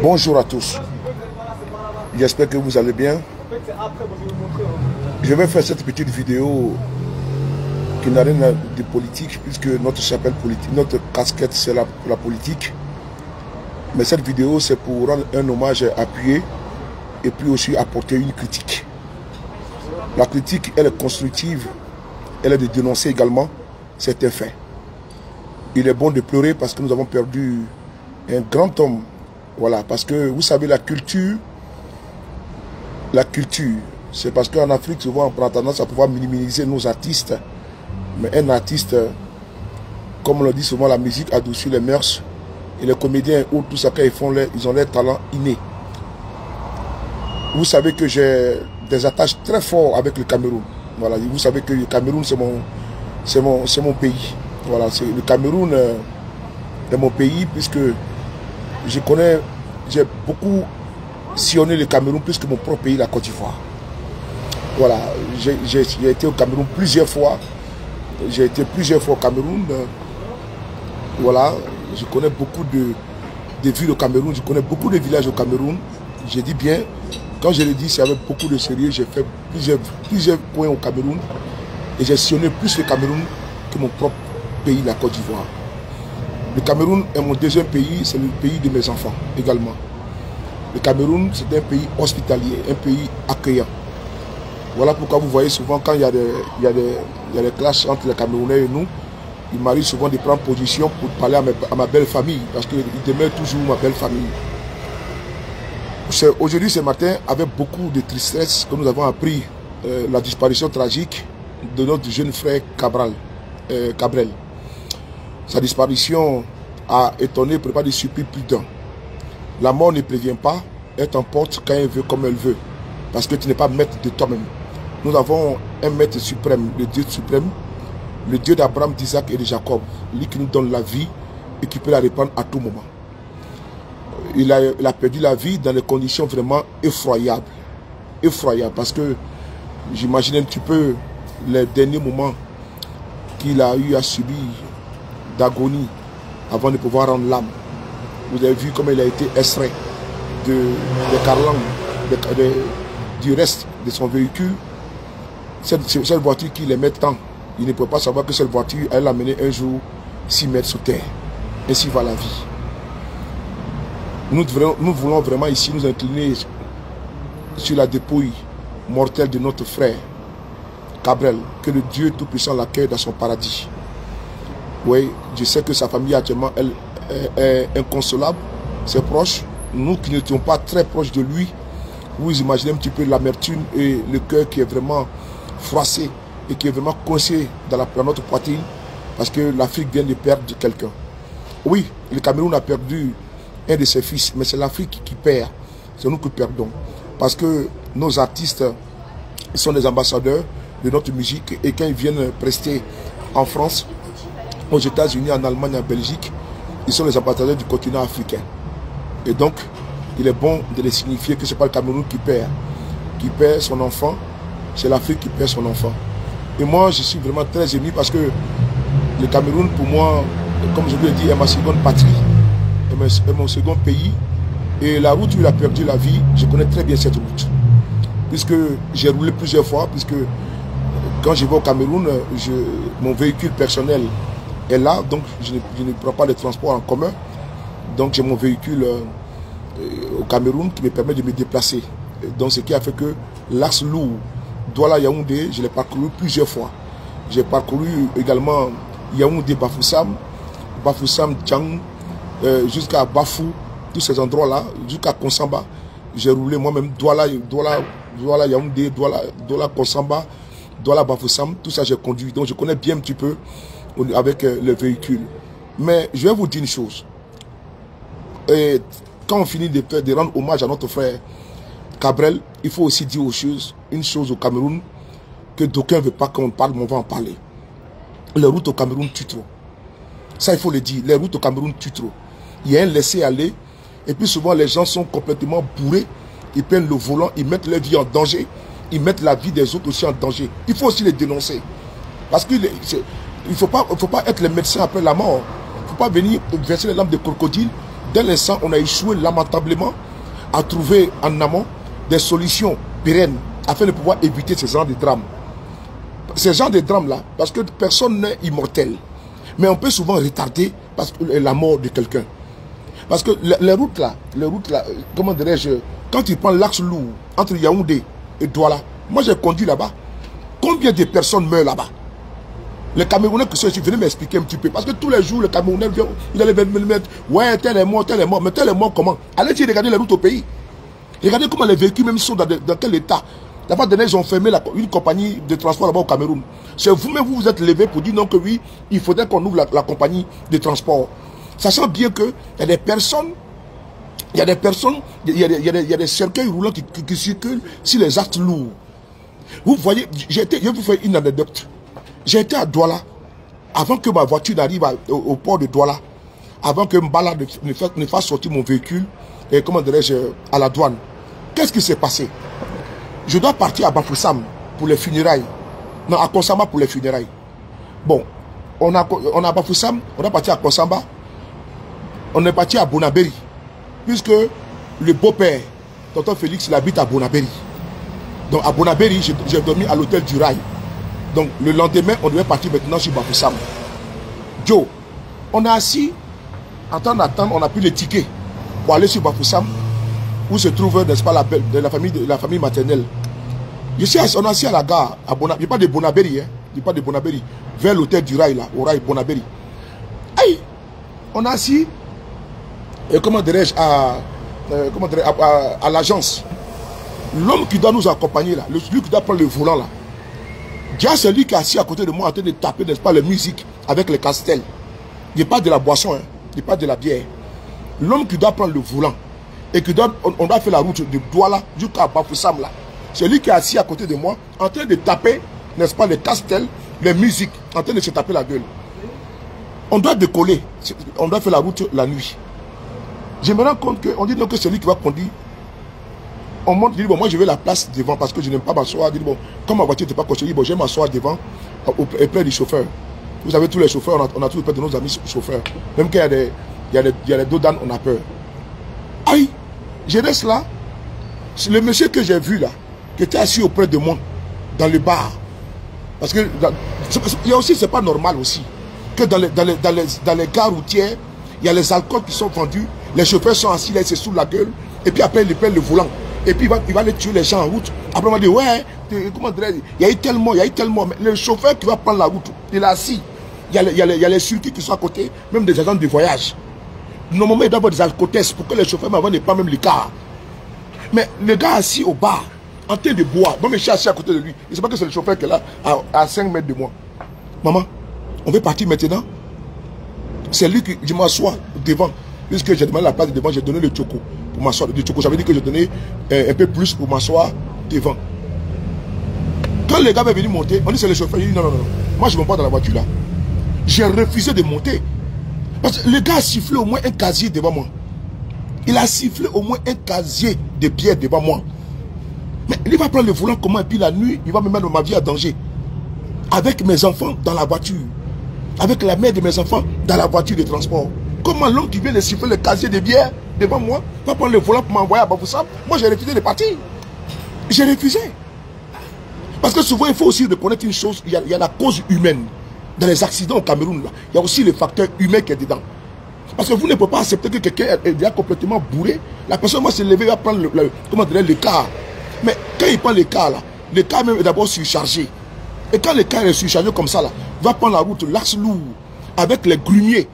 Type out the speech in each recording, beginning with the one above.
Bonjour à tous, j'espère que vous allez bien. Je vais faire cette petite vidéo qui n'a rien de politique, puisque notre chapelle politique, notre casquette c'est la politique. Mais cette vidéo c'est pour rendre un hommage appuyé et puis aussi apporter une critique. La critique elle est constructive, elle est de dénoncer également certains faits. Il est bon de pleurer parce que nous avons perdu un grand homme. Voilà, parce que vous savez la culture, c'est parce qu'en Afrique souvent on prend tendance à pouvoir minimiser nos artistes. Mais un artiste, comme on le dit souvent, la musique adoucit les mœurs. Et les comédiens ou tout ça qu'ils font, ils ont leur talent inné. Vous savez que j'ai des attaches très fortes avec le Cameroun. Voilà, vous savez que le Cameroun c'est mon pays. Voilà, le Cameroun est mon pays puisque j'ai beaucoup sillonné le Cameroun plus que mon propre pays, la Côte d'Ivoire. Voilà, j'ai été au Cameroun plusieurs fois. J'ai été plusieurs fois au Cameroun. Voilà, je connais beaucoup de villes au Cameroun, je connais beaucoup de villages au Cameroun. J'ai dit bien, quand je le dis, c'est avec beaucoup de sérieux. J'ai fait plusieurs coins au Cameroun et j'ai sillonné plus le Cameroun que mon propre pays, la Côte d'Ivoire. Le Cameroun est mon deuxième pays, c'est le pays de mes enfants également. Le Cameroun, c'est un pays hospitalier, un pays accueillant. Voilà pourquoi vous voyez souvent quand il y a des clashs entre les Camerounais et nous, il m'arrive souvent de prendre position pour parler à ma belle famille, parce qu'il demeure toujours ma belle famille. Aujourd'hui, ce matin, avec beaucoup de tristesse, que nous avons appris la disparition tragique de notre jeune frère Cabrel. Sa disparition a étonné, pour ne pas dire surpris plus d'un. La mort ne prévient pas, elle t'emporte quand elle veut, comme elle veut. Parce que tu n'es pas maître de toi-même. Nous avons un maître suprême, le Dieu suprême, le Dieu d'Abraham, d'Isaac et de Jacob, lui qui nous donne la vie et qui peut la reprendre à tout moment. Il a perdu la vie dans des conditions vraiment effroyables. Effroyables, parce que j'imagine un petit peu les derniers moments qu'il a eu à subir d'agonie avant de pouvoir rendre l'âme. Vous avez vu comment il a été extrait des carlans, du reste de son véhicule. Cette voiture qui aimait tant, il ne peut pas savoir que cette voiture, elle l'a mené un jour 6 mètres sous terre. Ainsi va la vie. Nous voulons vraiment ici nous incliner sur la dépouille mortelle de notre frère Cabrel, que le Dieu Tout-Puissant l'accueille dans son paradis. Oui, je sais que sa famille actuellement elle, est inconsolable, ses proches, nous qui n'étions pas très proches de lui, vous imaginez un petit peu l'amertume et le cœur qui est vraiment froissé et qui est vraiment coincé dans notre poitrine parce que l'Afrique vient de perdre quelqu'un. Oui, le Cameroun a perdu un de ses fils, mais c'est l'Afrique qui perd, c'est nous qui perdons. Parce que nos artistes sont des ambassadeurs de notre musique et quand ils viennent prester en France, aux États-Unis, en Allemagne, en Belgique, ils sont les ambassadeurs du continent africain. Et donc, il est bon de les signifier que ce n'est pas le Cameroun qui perd son enfant, c'est l'Afrique qui perd son enfant. Et moi, je suis vraiment très ému parce que le Cameroun, pour moi, comme je vous l'ai dit, est ma seconde patrie, est mon second pays. Et la route où il a perdu la vie, je connais très bien cette route. Puisque j'ai roulé plusieurs fois, puisque quand je vais au Cameroun, mon véhicule personnel est là, donc je ne prends pas de transport en commun. Donc j'ai mon véhicule au Cameroun qui me permet de me déplacer. Donc ce qui a fait que l'axe lourd Douala-Yaoundé, je l'ai parcouru plusieurs fois. J'ai parcouru également Yaoundé-Bafoussam, Bafoussam-Tchang, jusqu'à Bafou, tous ces endroits-là, jusqu'à Konsamba. J'ai roulé moi-même Douala-Yaoundé, Douala-Konsamba, Douala-Bafoussam, tout ça j'ai conduit. Donc je connais bien un petit peu avec le véhicule. Mais je vais vous dire une chose. Et quand on finit de rendre hommage à notre frère Cabrel, il faut aussi dire une chose au Cameroun que d'aucuns ne veulent pas qu'on parle, mais on va en parler. Les routes au Cameroun tuent trop. Ça, il faut le dire. Les routes au Cameroun tuent trop. Il y a un laisser-aller. Et puis souvent, les gens sont complètement bourrés. Ils prennent le volant, ils mettent leur vie en danger. Ils mettent la vie des autres aussi en danger. Il faut aussi les dénoncer. Parce qu'il ne faut pas être le médecin après la mort. Il ne faut pas venir verser les larmes de crocodile dès l'instant, on a échoué lamentablement à trouver en amont des solutions pérennes afin de pouvoir éviter ce genre de drame. Ce genre de drame-là, parce que personne n'est immortel. Mais on peut souvent retarder parce que la mort de quelqu'un. Parce que les routes là, comment dirais-je, quand tu prends l'axe lourd entre Yaoundé et Douala, moi j'ai conduit là-bas. Combien de personnes meurent là-bas? Les Camerounais qui sont ici, venez m'expliquer un petit peu. Parce que tous les jours, les Camerounais viennent, ils allaient me mettre, ouais, tel est mort, tel est mort. Mais tel est mort comment? Allez-y regarder les routes au pays. Regardez comment les véhicules même sont dans quel état. D'abord, ils ont fermé une compagnie de transport là-bas au Cameroun. C'est vous-même, vous vous êtes levé pour dire non que oui, il faudrait qu'on ouvre la compagnie de transport. Sachant bien qu'il y a des personnes, il y a des cercueils roulants qui circulent sur les actes lourds. Vous voyez, je vais vous faire une anecdote. J'ai été à Douala, avant que ma voiture n'arrive au port de Douala, avant que Mbala ne fasse sortir mon véhicule, et comment dirais-je, à la douane. Qu'est-ce qui s'est passé? Je dois partir à Bafoussam pour les funérailles. Non, à Konsamba pour les funérailles. Bon, on a Bafoussam, on a parti à Konsamba, on est parti à Bonaberi, puisque le beau-père, tonton Félix, il habite à Bonaberi. Donc à Bonaberi, j'ai dormi à l'hôtel du Rail. Donc le lendemain, on devait partir maintenant sur Bafoussam. Joe, on a assis, en temps d'attendre, on a pris les tickets pour aller sur Bafoussam, où se trouve, n'est-ce pas, la famille maternelle. On a assis à la gare, à Bonaberi, pas de Bonaberi, hein, pas de Bonaberi, vers l'hôtel du Rail, là, au Rail Bonaberi. Aïe, on a assis, et comment dirais-je, à l'agence. L'homme qui doit nous accompagner là, celui qui doit prendre le volant là, déjà c'est lui qui est assis à côté de moi en train de taper, n'est-ce pas, la musique avec les castels. Il n'y a pas de la boisson, hein, il n'y a pas de la bière. L'homme qui doit prendre le volant et qui doit, on doit faire la route de Douala jusqu'à Bafoussam là. C'est lui qui est assis à côté de moi en train de taper, n'est-ce pas, les castels, les musiques, en train de se taper la gueule. On doit décoller, on doit faire la route la nuit. Je me rends compte qu'on dit non que c'est lui qui va conduire. On monte, dit bon, moi je vais la place devant parce que je n'aime pas m'asseoir. Dit bon, comme ma voiture n'était pas construite, bon, je vais m'asseoir devant auprès du chauffeur. Vous savez, tous les chauffeurs, on a tous peur de nos amis chauffeurs. Même qu'il y a des dos d'âne, on a peur. Aïe, je reste là. Le monsieur que j'ai vu là, qui était assis auprès de moi, dans le bar. Parce que il y a aussi, c'est pas normal aussi, que dans les gares routières, il y a les alcools qui sont vendus, les chauffeurs sont assis là, ils se saoulent la gueule, et puis après ils prennent le volant. Et puis il va aller tuer les gens en route. Après on va dire, ouais, comment dire, il y a eu tellement, mais le chauffeur qui va prendre la route, il est assis. Il y a les circuits qui sont à côté, même des agents de voyage. Normalement, il doit y avoir des alcotestes pour que les chauffeurs ne pas même les cars. Mais le gars assis au bar, en train de boire, moi je suis assis à côté de lui. Il ne sait pas que c'est le chauffeur qui est là, à 5 mètres de moi. Maman, on veut partir maintenant. C'est lui que je m'assois devant. Puisque j'ai demandé la place de devant, j'ai donné le choco pour m'asseoir. Le choco, j'avais dit que je donnais un peu plus pour m'asseoir devant. Quand le gars est venu monter, on dit c'est le chauffeur. Il dit non, non, non. Moi je ne monte pas dans la voiture là. J'ai refusé de monter. Parce que le gars a sifflé au moins un casier devant moi. Il a sifflé au moins un casier de bière devant moi. Mais il va prendre le volant comment? Et puis la nuit, il va me mettre ma vie à danger. Avec mes enfants dans la voiture. Avec la mère de mes enfants dans la voiture de transport. Comment l'homme qui vient de siffler le casier de bière devant moi va prendre le volant pour m'envoyer à Bafoussam? Moi j'ai refusé de partir. J'ai refusé. Parce que souvent il faut aussi reconnaître une chose, il y a la cause humaine. Dans les accidents au Cameroun, là, il y a aussi le facteur humain qui est dedans. Parce que vous ne pouvez pas accepter que quelqu'un est déjà complètement bourré. La personne va se lever, va prendre le car. Mais quand il prend le car, là, le car même est d'abord surchargé. Et quand le car est surchargé comme ça, là, va prendre la route, l'axe lourd, avec les grumiers.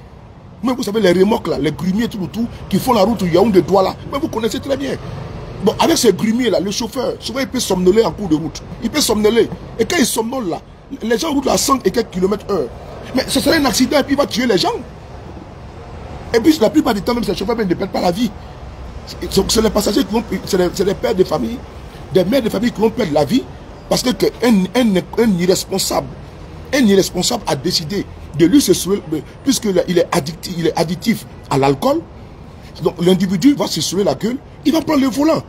Mais vous savez, les remorques, là, les grumiers, tout, qui font la route Yaoundé Douala. Mais vous connaissez très bien. Bon, avec ces grumiers, là, le chauffeur, souvent il peut somnoler en cours de route. Il peut somnoler. Et quand il somnole, là, les gens roulent à 100 et quelques kilomètres/h. Mais ce serait un accident et puis il va tuer les gens. Et puis la plupart du temps, même ces chauffeurs ne perdent pas la vie. C'est les passagers qui vont, c'est les pères de famille, des mères de famille qui vont perdre la vie parce qu'un irresponsable a décidé de lui se souiller, puisqu'il est additif à l'alcool. Donc l'individu va se souiller la gueule, il va prendre le volant.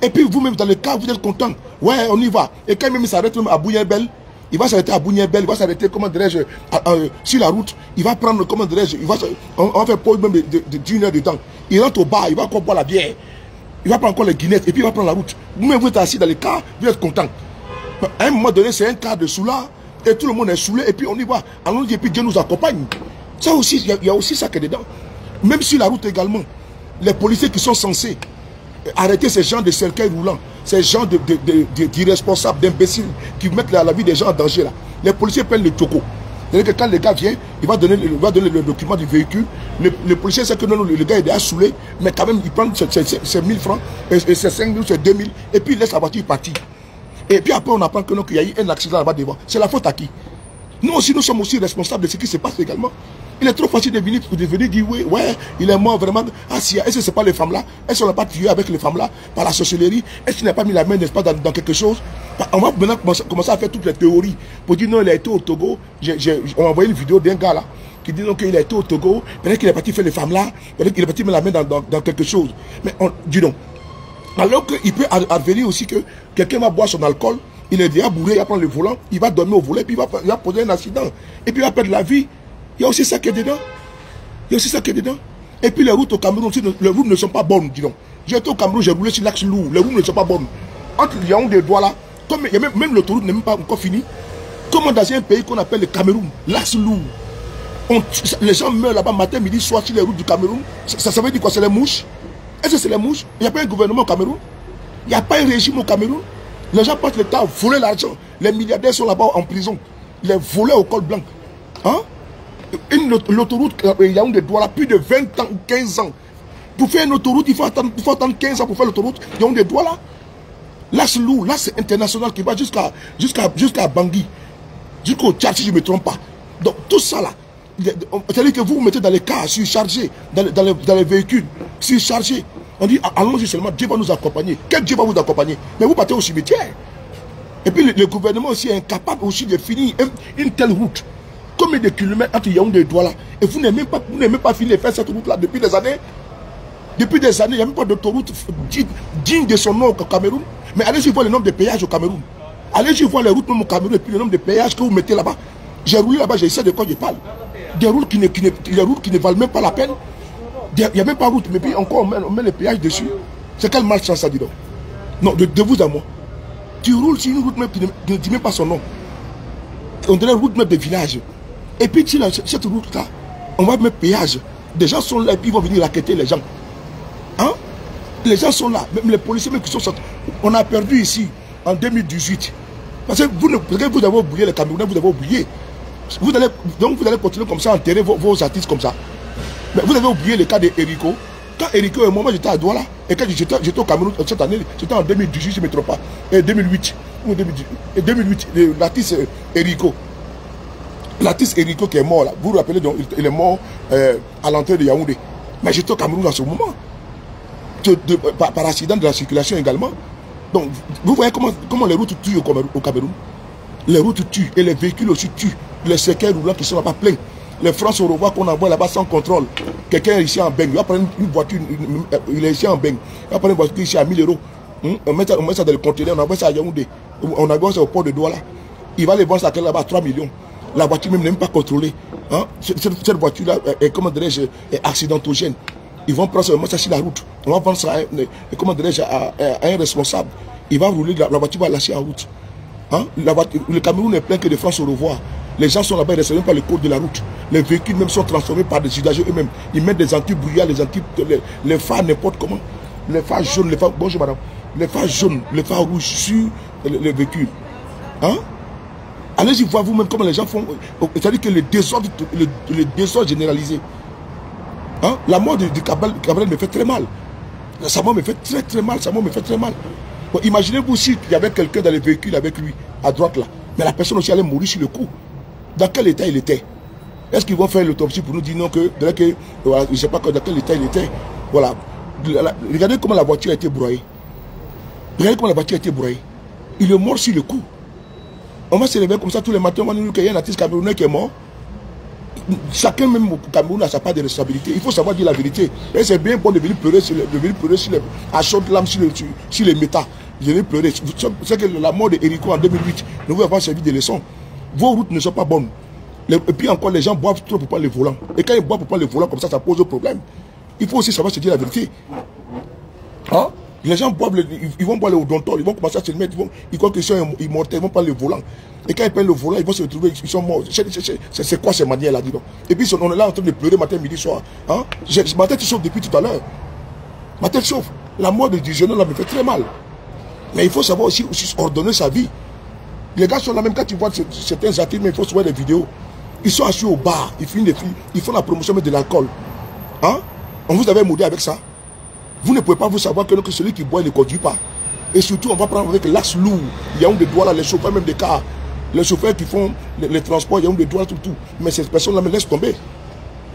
Et puis vous-même dans le cas, vous êtes content. Ouais, on y va. Et quand même il s'arrête même à Bouyabel, Il va s'arrêter à Bouniebel, il va s'arrêter, comment dirais-je, sur la route. Il va prendre, comment dirais-je, on va faire pause même d'une heure de temps. Il rentre au bar, il va encore boire la bière. Il va prendre encore les guinettes et puis il va prendre la route. Vous-même, vous êtes assis dans les cars, vous êtes content. À un moment donné, c'est un car de soulard et tout le monde est saoulé et puis on y va. Allons-y et puis Dieu nous accompagne. Ça aussi, il y a aussi ça qui est dedans. Même sur la route également, les policiers qui sont censés arrêter ces gens de cercueils roulants, ces gens d'irresponsables, d'imbéciles qui mettent la vie des gens en danger là. Les policiers prennent le choco. C'est-à-dire que quand le gars vient, il va donner le document du véhicule. Le policier sait que non, le gars est déjà saoulé, mais quand même il prend ses 1000 francs, et ses 5000, ses 2000, et puis il laisse la voiture partir. Et puis après on apprend que non, qu'il y a eu un accident là-bas devant. C'est la faute à qui? Nous aussi, nous sommes aussi responsables de ce qui se passe également. Il est trop facile de venir dire oui, ouais, il est mort vraiment. Ah si, est-ce que ce n'est pas les femmes là? Est-ce qu'on n'a pas tué avec les femmes là par la sorcellerie? Est-ce qu'il n'a pas mis la main, n'est-ce pas, dans quelque chose? On va maintenant commencer à faire toutes les théories pour dire non, il a été au Togo. On a envoyé une vidéo d'un gars là qui dit non, qu'il a été au Togo, peut-être qu'il est parti faire les femmes là, peut-être qu'il est parti mettre la main dans quelque chose. Mais dis donc. Alors qu'il peut arriver aussi que quelqu'un va boire son alcool, il est déjà bourré, il va prendre le volant, il va dormir au volant, puis il va poser un accident, et puis il va perdre la vie. Il y a aussi ça qui est dedans. Il y a aussi ça qui est dedans. Et puis les routes au Cameroun, les routes ne sont pas bonnes, dis donc. J'ai été au Cameroun, j'ai roulé sur l'axe lourd, les routes ne sont pas bonnes. Entre les Yaoundé des doigts là, comme même l'autoroute n'est même pas encore finie, comme dans un pays qu'on appelle le Cameroun, l'axe lourd. Les gens meurent là-bas matin, midi, soir sur les routes du Cameroun. Ça veut dire quoi? C'est les mouches? Est-ce que c'est les mouches? Il n'y a pas un gouvernement au Cameroun? Il n'y a pas un régime au Cameroun? Les gens passent le temps à voler l'argent. Les milliardaires sont là-bas en prison. Les voleurs au col blanc. Hein? L'autoroute Yaoundé Douala, plus de 20 ans ou 15 ans. Pour faire une autoroute, il faut attendre 15 ans pour faire l'autoroute Yaoundé Douala. Là, c'est lourd. Là, c'est international qui va jusqu'à Bangui. Jusqu'au Tchad, si je ne me trompe pas. Donc, tout ça là, c'est-à-dire que vous vous mettez dans les cars surchargés, dans les véhicules surchargés. On dit, allons-y seulement, Dieu va nous accompagner. Quel Dieu va vous accompagner? Mais vous partez au cimetière. Et puis le gouvernement aussi est incapable aussi de finir une telle route. Combien de kilomètres entre Yaoundé et Douala? Et vous n'avez même pas fini de faire cette route-là depuis des années. Depuis des années, il n'y a même pas d'autoroute digne de son nom au Cameroun. Mais allez-y voir le nombre de péages au Cameroun. Allez-y voir les routes même au Cameroun et puis le nombre de péages que vous mettez là-bas. J'ai roulé là-bas, j'ai essayé de quoi je parle. Des routes qui ne valent même pas la peine. Il n'y a même pas de route, mais puis encore on met les péages dessus. C'est quelle malchance ça, dit donc? Non, de vous à moi. Tu roules sur une route même qui ne dit même pas son nom. On dirait une route même de village. Et puis cette route-là, on va mettre péage. Des gens sont là et puis ils vont venir raqueter les gens. Hein? Les gens sont là, même les policiers même qui sont sortis. On a perdu ici en 2018. Parce que vous avez oublié les Camerounais, vous avez oublié. Donc vous allez continuer comme ça, enterrer vos artistes comme ça. Mais vous avez oublié le cas d'Erico. Quand Erico et moi j'étais à Douala, et quand j'étais au Cameroun cette année, c'était en 2018, je ne me trompe pas, et 2008, et 2008, l'artiste Erico. L'artiste Erico qui est mort là, vous vous rappelez, donc, il est mort à l'entrée de Yaoundé. Mais j'étais au Cameroun en ce moment. Par accident de la circulation également. Donc, vous voyez comment les routes tuent au Cameroun. Les routes tuent et les véhicules aussi tuent. Les cercueils roulants qui sont là-bas pleins. Les francs au revoir qu'on envoie là-bas sans contrôle. Quelqu'un est ici en beng, il va prendre une voiture, il est ici en beng. Il va prendre une voiture ici à 1000 €. On met ça dans le conteneur, on envoie ça à Yaoundé. On envoie ça au port de Douala. Il va les vendre ça là-bas à 3 millions. La voiture même n'est même pas contrôlée. Hein? Cette voiture-là est, comment dirais-je, est accidentogène. Ils vont prendre ça sur la route. On va vendre ça à un responsable. Il va rouler, la voiture va lâcher en route. Hein? Le Cameroun est plein que de France au revoir. Les gens sont là-bas, ils ne respectent même pas le code de la route. Les véhicules même sont transformés par des usagers eux-mêmes. Ils mettent des anti-brouillards, les phares n'importe comment. Les phares jaunes, les phares, bonjour madame. Les phares jaunes, les phares rouges sur les véhicules. Hein? Allez-y voir vous-même comment les gens font. C'est-à-dire que le désordre généralisé. Hein? La mort de Cabral me fait très mal. Sa mort me fait très mal. Sa mort me fait très mal. Bon, imaginez-vous s'il y avait quelqu'un dans les véhicules avec lui, à droite là. Mais la personne aussi allait mourir sur le coup. Dans quel état il était? Est-ce qu'ils vont faire l'autopsie pour nous dire non que voilà, je ne sais pas dans quel état il était. Voilà. Regardez comment la voiture a été broyée. Regardez comment la voiture a été broyée. Il est mort sur le coup. On va se lever comme ça tous les matins, on va nous dire qu'il y a un artiste camerounais qui est mort. Chacun même au Cameroun n'a sa part de responsabilité. Il faut savoir dire la vérité. C'est bien bon de venir pleurer à chaudes lames sur les métas. Je vais pleurer. C'est que la mort d'Erico en 2008 nous va avoir servi de leçon. Vos routes ne sont pas bonnes. Et puis encore, les gens boivent trop pour prendre le volant. Et quand ils boivent pour prendre le volant, comme ça pose un problème. Il faut aussi savoir se dire la vérité. Hein? Les gens boivent, ils vont boire le odontol, ils vont commencer à se le mettre, ils croient qu'ils sont immortels, ils vont prendre le volant. Et quand ils prennent le volant, ils vont se retrouver, ils sont morts. C'est quoi ces manières-là, dis donc? Et puis on est là en train de pleurer matin, midi, soir. Hein? Ma tête chauffe depuis tout à l'heure. Ma tête chauffe. La mort du jeune homme me fait très mal. Mais il faut savoir aussi ordonner sa vie. Les gars sont là, même quand tu vois certains artistes, mais il faut se voir des vidéos. Ils sont assis au bar, ils filment des filles, ils font la promotion de l'alcool. Hein? On vous avait maudit avec ça. Vous ne pouvez pas vous savoir que celui qui boit ne conduit pas. Et surtout, on va prendre avec l'axe lourd. Il y a des doigts là, les chauffeurs même des cars. Les chauffeurs qui font les transports, il y a des doigts tout. Mais ces personnes-là me laissent tomber.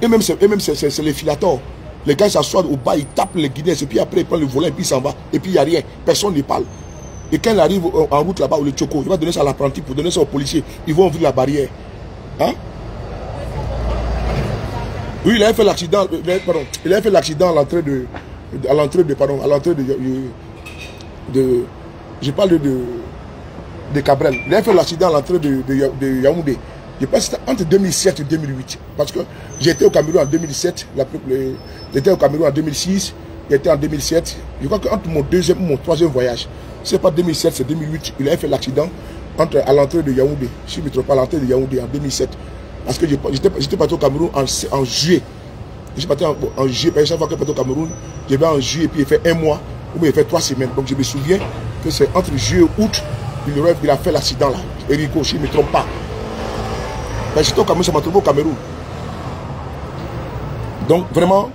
Et même c'est les filators. Les gars s'assoient au bas, ils tapent les Guinéens, et puis après ils prennent le volant, et puis ils s'en vont. Et puis il n'y a rien. Personne ne parle. Et quand il arrive en route là-bas, ou le choco, il va donner ça à l'apprenti pour donner ça aux policiers. Ils vont ouvrir la barrière. Hein? Oui, il avait fait l'accident. Il avait fait l'accident à l'entrée de. Je parle de Cabrel. Il avait fait l'accident à l'entrée de Yaoundé. Je pense que c'était entre 2007 et 2008. Parce que j'étais au Cameroun en 2007. J'étais au Cameroun en 2006. J'étais en 2007. Je crois qu'entre mon deuxième ou mon troisième voyage, c'est pas 2007, c'est 2008. Il avait fait l'accident à l'entrée de Yaoundé. Je ne me trompe pas, à l'entrée de Yaoundé en 2007. Parce que j'étais parti au Cameroun en juillet. Je suis parti en juillet. Chaque fois que je suis parti au Cameroun, je vais en juillet et puis il fait un mois ou bien il fait 3 semaines. Donc je me souviens que c'est entre juillet et août, il a fait l'accident là. Erico, je ne me trompe pas. Mais j'étais au Cameroun, ça m'a trouvé au Cameroun. Donc vraiment,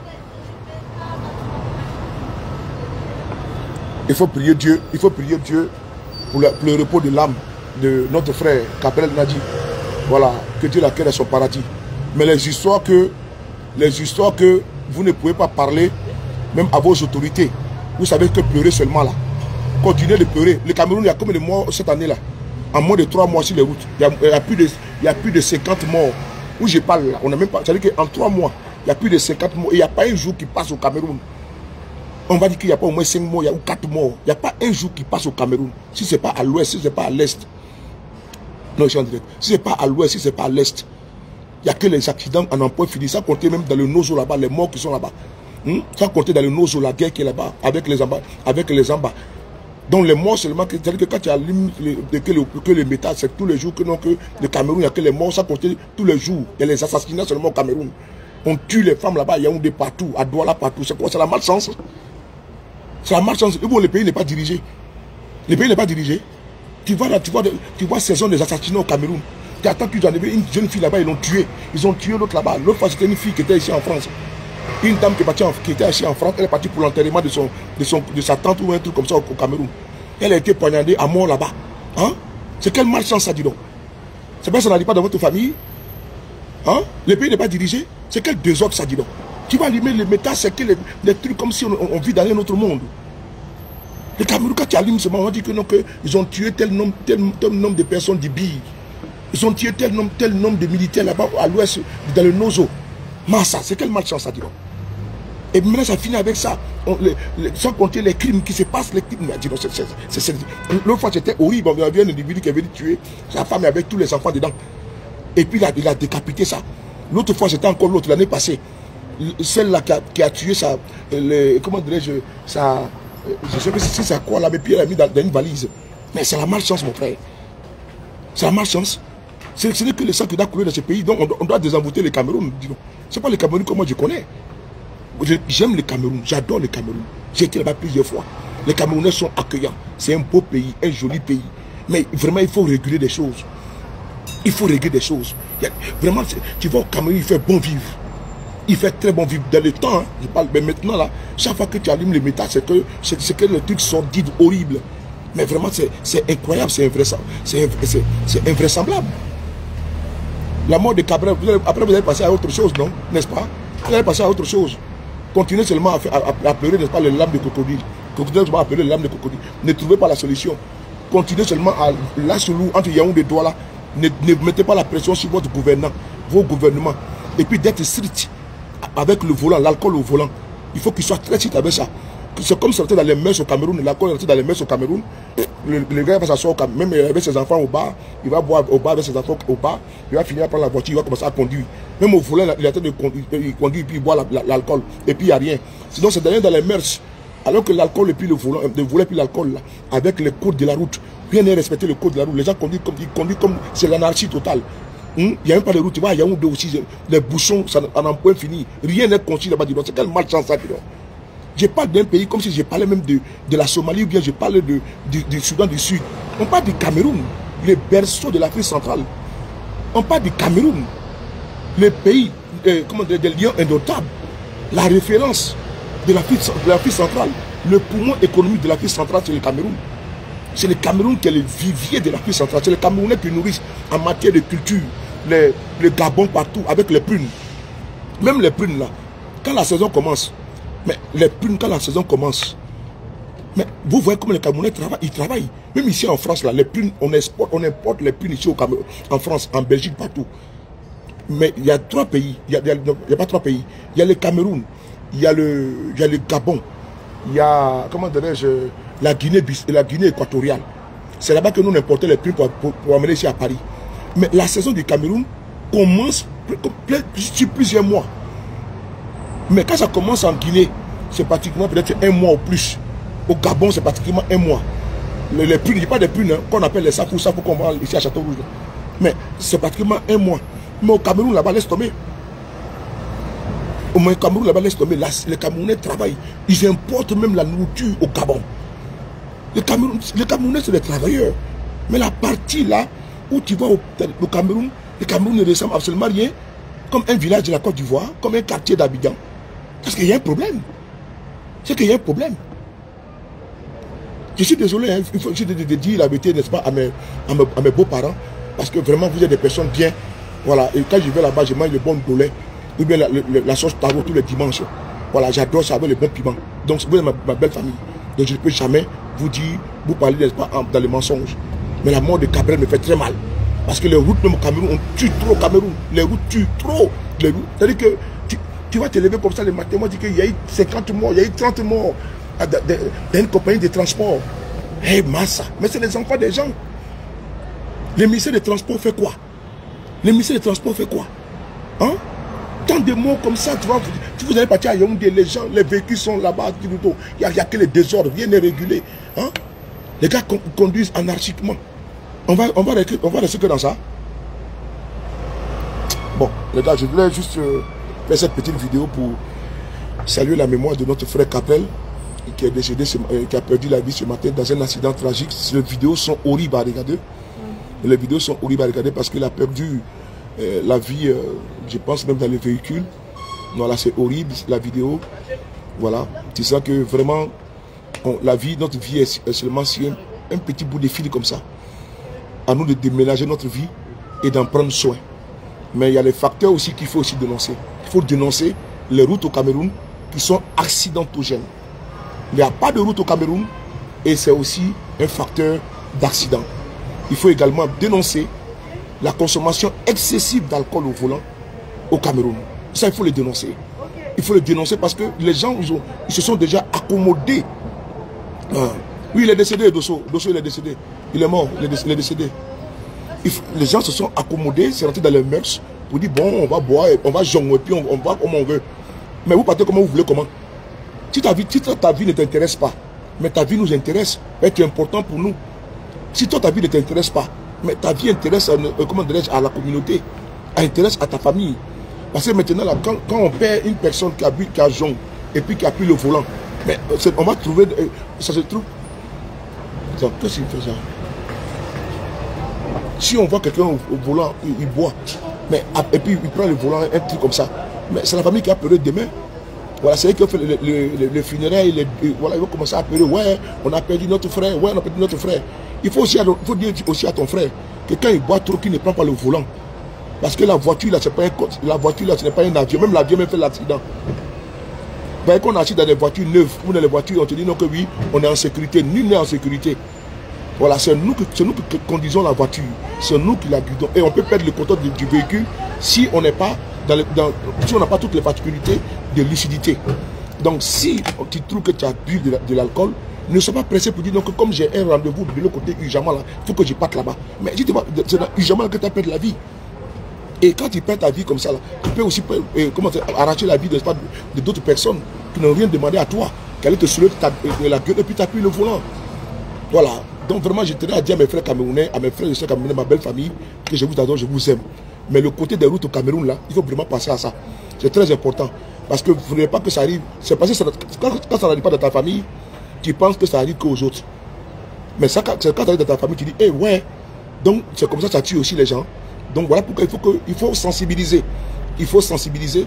il faut prier Dieu pour le repos de l'âme de notre frère Cabrel Nadi. Voilà, que Dieu l'accueille à son paradis. Mais les histoires que vous ne pouvez pas parler, même à vos autorités, vous savez que pleurer seulement là. Continuez de pleurer. Le Cameroun, il y a combien de morts cette année là? En moins de 3 mois sur les routes. Il y a plus de 50 morts. Où je parle là, on n'a même pas. C'est-à-dire qu'en 3 mois, il y a plus de 50 morts. Et il n'y a pas un jour qui passe au Cameroun. On va dire qu'il n'y a pas au moins 5 morts, il y a 4 morts. Il n'y a pas un jour qui passe au Cameroun. Si ce n'est pas à l'ouest, si ce n'est pas à l'est. Non, je suis en direct. Si ce n'est pas à l'ouest, si ce n'est pas à l'est. Il n'y a que les accidents en emploi fini. Ça compter même dans le Nozo là-bas, les morts qui sont là-bas. Ça compter dans le Nozo, la guerre qui est là-bas, avec les Amba. Donc les morts seulement, c'est-à-dire que quand tu as que les métal, c'est tous les jours que le Cameroun, il n'y a que les morts, ça compter tous les jours. Il y a les assassinats seulement au Cameroun. On tue les femmes là-bas, il y a des partout, à Douala partout. C'est quoi? C'est la malchance. C'est la malchance. Bon, le pays n'est pas dirigé. Le pays n'est pas dirigé. Tu vois ces zones des assassinats au Cameroun. Tu attends qu'ils ont enlevé une jeune fille là-bas, ils l'ont tuée. Ils ont tué l'autre là-bas. L'autre fois, c'était une fille qui était ici en France. Une dame qui était ici en France, elle est partie pour l'enterrement de sa tante ou un truc comme ça au Cameroun. Elle a été poignardée à mort là-bas. Hein? C'est quelle malchance ça, dit donc? C'est pas ça n'arrive pas dans votre famille? Hein? Le pays n'est pas dirigé? C'est quel désordre ça, dit donc? Tu vas allumer les métal, c'est que les trucs comme si on vit dans un autre monde. Le Cameroun, quand tu allumes ce moment, on dit que non, qu'ils ont tué tel nombre de personnes d'Ibi. Ils ont tué tel nombre de militaires là-bas à l'ouest, dans le Nozo. Massa, c'est quelle malchance ça, dit donc? Et maintenant, ça finit avec ça. Sans compter les crimes qui se passent, les crimes. L'autre fois, c'était horrible. Il y avait un individu qui avait tué sa femme avec tous les enfants dedans. Et puis, il a décapité ça. L'autre fois, c'était encore l'autre, l'année passée. Celle-là qui a tué sa... comment dirais-je? Je ne sais pas si c'est quoi là, mais puis elle a mis dans une valise. Mais c'est la malchance, mon frère. C'est la malchance. Ce n'est que le sang qui doit couler dans ce pays. Donc, on doit désenvoûter le Cameroun. Ce n'est pas le Cameroun que moi je connais. J'aime le Cameroun. J'adore le Cameroun. J'ai été là-bas plusieurs fois. Les Camerounais sont accueillants. C'est un beau pays, un joli pays. Mais vraiment, il faut réguler des choses. Il faut régler des choses. Vraiment, tu vois, au Cameroun, il fait bon vivre. Il fait très bon vivre. Dans le temps, hein, je parle, mais maintenant, là, chaque fois que tu allumes les métal, c'est que le truc sordide, horrible. Mais vraiment, c'est incroyable, c'est invraisemblable. La mort de Cabrel, après vous allez passer à autre chose, non? N'est-ce pas? Vous allez passer à autre chose. Continuez seulement à pleurer, n'est-ce pas, les larmes de crocodile. Continuez seulement à pleurer les larmes de crocodile. Ne trouvez pas la solution. Continuez seulement à lâcher l'eau entre Yaoundé et Douala. Ne mettez pas la pression sur votre gouvernement, vos gouvernements. Et puis d'être strict avec le volant, l'alcool au volant. Il faut qu'il soit très strict avec ça. C'est comme sortir dans les mers au Cameroun. L'alcool est rentré dans les mers au Cameroun. le gars va s'asseoir même avec ses enfants au bar, il va boire au bar avec ses enfants au bar, il va finir par prendre la voiture, il va commencer à conduire. Même au volant, il est en train de conduire, il conduit, puis il boit l'alcool, et puis il n'y a rien. Sinon, c'est derrière dans les mœurs. Alors que l'alcool et puis le volant et puis l'alcool, avec les codes de la route, rien n'est respecté le code de la route. Les gens conduisent comme c'est l'anarchie totale. Il n'y a même pas de route, tu vois, il y a un deux aussi, les bouchons, ça n'en point fini. Rien n'est construit là-bas. C'est quelle malchance ça, dis donc. Je parle d'un pays comme si je parlais même de la Somalie ou bien je parle du Soudan du Sud. On parle du Cameroun, le berceau de l'Afrique centrale. On parle du Cameroun, le pays des lions indomptables, la référence de l'Afrique centrale. Le poumon économique de l'Afrique centrale, c'est le Cameroun. C'est le Cameroun qui est le vivier de l'Afrique centrale. C'est le Camerounais qui nourrissent en matière de culture le Gabon partout avec les prunes. Même les prunes là, quand la saison commence, mais les prunes, quand la saison commence, mais vous voyez comment les Camerounais travaillent, ils travaillent. Même ici en France, là, les prunes, on importe les prunes ici au Cameroun, en France, en Belgique, partout. Mais il y a 3 pays, il n'y a pas 3 pays. Il y a le Cameroun, il y a le Gabon, il y a, comment dirais-je, la Guinée équatoriale. C'est là-bas que nous importons les prunes pour amener ici à Paris. Mais la saison du Cameroun commence sur plusieurs mois. Mais quand ça commence en Guinée, c'est pratiquement peut-être 1 mois ou plus. Au Gabon, c'est pratiquement 1 mois. Les prunes, il n'y a pas de prunes hein, qu'on appelle les safou qu'on vend ici à Château-Rouge. Mais c'est pratiquement 1 mois. Mais au Cameroun, là-bas, laisse tomber. Au Cameroun, là-bas, laisse tomber. Là, les Camerounais travaillent. Ils importent même la nourriture au Gabon. Les Camerounais, c'est des travailleurs. Mais la partie là, où tu vas au Cameroun, le Cameroun ne ressemble absolument rien comme un village de la Côte d'Ivoire, comme un quartier d'Abidjan. Parce qu'il y a un problème. C'est qu'il y a un problème. Je suis désolé, hein, il faut de dire la vérité, n'est-ce pas, à mes beaux-parents, parce que vraiment, vous êtes des personnes bien. Voilà, et quand je vais là-bas, je mange le bon poulet, ou bien la sauce taro tous les dimanches. Voilà, j'adore ça avec le bon piment. Donc, vous êtes ma belle famille. Donc, je ne peux jamais vous dire, vous parler, n'est-ce pas, dans les mensonges. Mais la mort de Cabrel me fait très mal. Parce que les routes, même au Cameroun, on tue trop au Cameroun. Les routes tuent trop. C'est-à-dire que tu vas te lever comme ça le matin, moi, dis qu'il y a eu 50 morts, il y a eu 30 morts dans une compagnie de transport. Hé, massa. Mais c'est les enfants des gens. Le ministère des Transports fait quoi? Le ministère des Transports fait quoi? Hein? Tant de morts comme ça, tu vois, si vous allez partir à Yaoundé, les gens, les véhicules sont là-bas, il n'y a que les désordres, rien n'est régulé. Hein? Les gars conduisent anarchiquement. On va rester que dans ça. Bon, les gars, je voulais juste faire cette petite vidéo pour saluer la mémoire de notre frère Capel, qui est décédé, qui a perdu la vie ce matin dans un accident tragique. Les vidéos sont horribles à regarder. Les vidéos sont horribles à regarder parce qu'il a perdu la vie, je pense même dans les véhicules. Voilà, c'est horrible la vidéo. Voilà, tu sens que vraiment, notre vie est seulement sur un petit bout de fil comme ça. À nous de déménager notre vie et d'en prendre soin. Mais il y a les facteurs aussi qu'il faut aussi dénoncer. Il faut dénoncer les routes au Cameroun qui sont accidentogènes. Il n'y a pas de route au Cameroun et c'est aussi un facteur d'accident. Il faut également dénoncer la consommation excessive d'alcool au volant au Cameroun. Ça, il faut le dénoncer. Il faut le dénoncer parce que les gens ils se sont déjà accommodés. Oui, il est décédé, Dosso. Dosso, il est décédé. Il est mort, il est décédé. Les gens se sont accommodés, c'est rentré dans les mœurs pour dire, bon, on va boire, on va jongler, et puis on va comme on veut. Mais vous partez comment vous voulez, comment? Si ta vie ne t'intéresse pas, mais ta vie nous intéresse, c'est important pour nous. Si toi, ta vie ne t'intéresse pas, mais ta vie intéresse à la communauté, intéresse à ta famille. Parce que maintenant, là, quand on perd une personne qui a jonglé et puis qui a pris le volant, mais on va trouver, ça se trouve. Qu'est-ce qu'il fait ça? Si on voit quelqu'un au volant, il boit, mais, et puis il prend le volant, un truc comme ça, mais c'est la famille qui a pleuré demain. Voilà, c'est eux qui ont fait le funérail, voilà, ils vont commencer à pleurer, ouais, on a perdu notre frère, ouais, on a perdu notre frère. Il faut dire aussi à ton frère que quand il boit trop, qu'il ne prend pas le volant. Parce que la voiture, là, ce n'est pas un avion, même l'avion même fait l'accident. Vous voyez qu'on achète dans des voitures neuves, ou dans les voitures, on te dit non que oui, on est en sécurité, nul n'est en sécurité. Voilà, c'est nous qui conduisons la voiture, c'est nous qui la guidons. Et on peut perdre le contrôle du véhicule si on n'est pas si on n'a pas toutes les particularités de lucidité. Donc si tu trouves que tu as bu de l'alcool, Ne sois pas pressé pour dire donc, comme j'ai un rendez-vous de l'autre côté, urgemment là, il faut que je parte là-bas. Mais dis-toi, c'est dans urgemment que tu as perdu la vie. Et quand tu perds ta vie comme ça, là, tu peux aussi arracher la vie de d'autres personnes qui n'ont rien demandé à toi, qui allaient te soulever la gueule et puis t'appuies le volant. Voilà. Donc vraiment, je tenais à dire à mes frères camerounais, à mes frères et soeurs camerounais, ma belle famille, que je vous adore, je vous aime. Mais le côté des routes au Cameroun, là, il faut vraiment passer à ça. C'est très important. Parce que vous ne voulez pas que ça arrive. C'est parce que quand ça n'arrive pas dans ta famille, tu penses que ça arrive qu'aux autres. Mais ça, quand ça arrive dans ta famille, tu dis, eh ouais. Donc c'est comme ça que ça tue aussi les gens. Donc voilà pourquoi il faut sensibiliser. Il faut sensibiliser.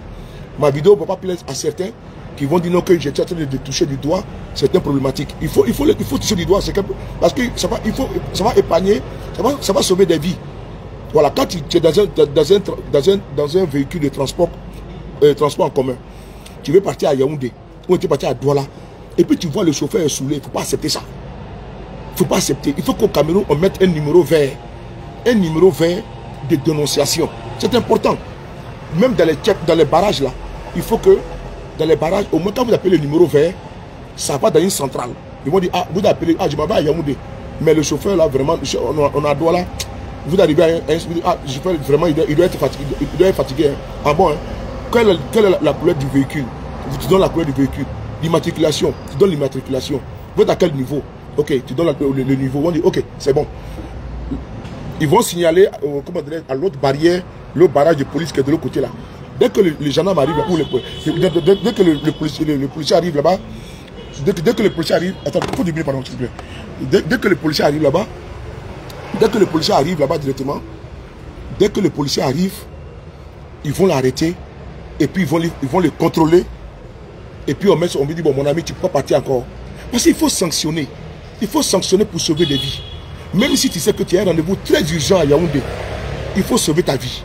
Ma vidéo ne va pas plaire à certains qui vont dire non, que j'étais en train de toucher du doigt certaines problématiques. Il faut toucher du doigt, parce que ça va épargner, ça va sauver des vies. Voilà, quand tu es dans un véhicule de transport en commun, tu veux partir à Yaoundé, ou tu veux partir à Douala, et puis tu vois le chauffeur saoulé, il ne faut pas accepter ça. Il ne faut pas accepter. Il faut qu'au Cameroun, on mette un numéro vert. Un numéro vert de dénonciation. C'est important. Même dans les barrages là, il faut que dans les barrages, au moins quand vous appelez le numéro vert, ça va dans une centrale. Ils vont dire, ah, vous appelez, ah, je m'en vais à Yaoundé. Mais le chauffeur là, vraiment, on a Douala. Vous arrivez à un vraiment, il doit être fatigué. Il doit être fatigué. Hein. Ah bon, hein? Quelle est la couleur du véhicule? Tu donnes la couleur du véhicule. L'immatriculation, tu donnes l'immatriculation. Vous êtes à quel niveau? Ok, tu donnes le niveau. On dit, ok, c'est bon. Ils vont signaler à l'autre barrière, l'autre barrage de police qui est de l'autre côté là. Dès que les gendarmes arrivent là, dès que le policier arrive là-bas, dès que le policier arrive, attends, il faut diminuer, pardon, s'il vous plaît. Dès que le policier arrive là-bas, directement, dès que le policier arrive, ils vont l'arrêter et puis ils vont le contrôler. Et puis on me dit, bon mon ami, tu peux pas partir encore. Parce qu'il faut sanctionner. Il faut sanctionner pour sauver des vies. Même si tu sais que tu as un rendez-vous très urgent à Yaoundé, il faut sauver ta vie.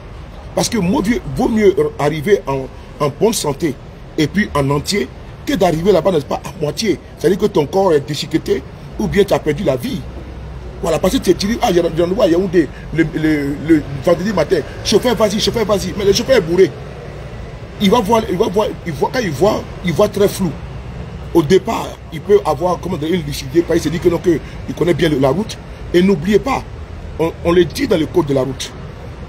Parce que vaut mieux arriver en bonne santé et puis en entier que d'arriver là-bas, n'est-ce pas, à moitié. C'est-à-dire que ton corps est déchiqueté ou bien tu as perdu la vie. Voilà, parce que tu dis, ah, j'ai rendez-vous à Yaoundé le vendredi matin. Chauffeur, vas-y, chauffeur, vas-y. Mais le chauffeur est bourré. Quand il voit très flou. Au départ, il peut avoir une lucidité, il se dit que non, il connaît bien la route. Et n'oubliez pas, on le dit dans le code de la route.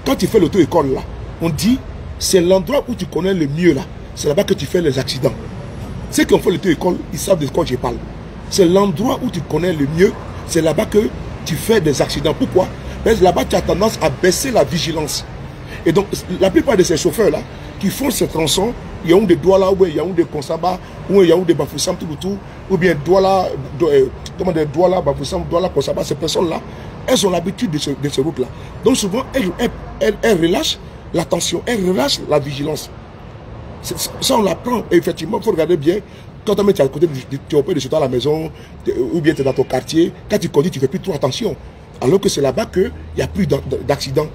Quand tu fais l'auto-école là, on dit, c'est l'endroit où tu connais le mieux là. C'est là-bas que tu fais les accidents. Ceux qui ont fait l'auto-école, ils savent de quoi je parle. C'est l'endroit où tu connais le mieux, c'est là-bas que tu fais des accidents. Pourquoi? Parce que là-bas, tu as tendance à baisser la vigilance. Et donc, la plupart de ces chauffeurs-là, qui font ces tronçons, il y a des Douala, ou il y a des Konsaba, ou il y a des Bafoussam, tout, ou bien Douala, Douala, Bafoussam, Douala, Konsaba, ces personnes-là, elles ont l'habitude de ces routes-là. Donc souvent, elles relâchent la tension, elles relâchent la vigilance. Ça, on l'apprend. Et effectivement, il faut regarder bien. Quand tu es à côté, tu es de chez toi à la maison, ou bien tu es dans ton quartier, quand tu conduis, tu ne fais plus trop attention. Alors que c'est là-bas qu'il n'y a plus d'accidents.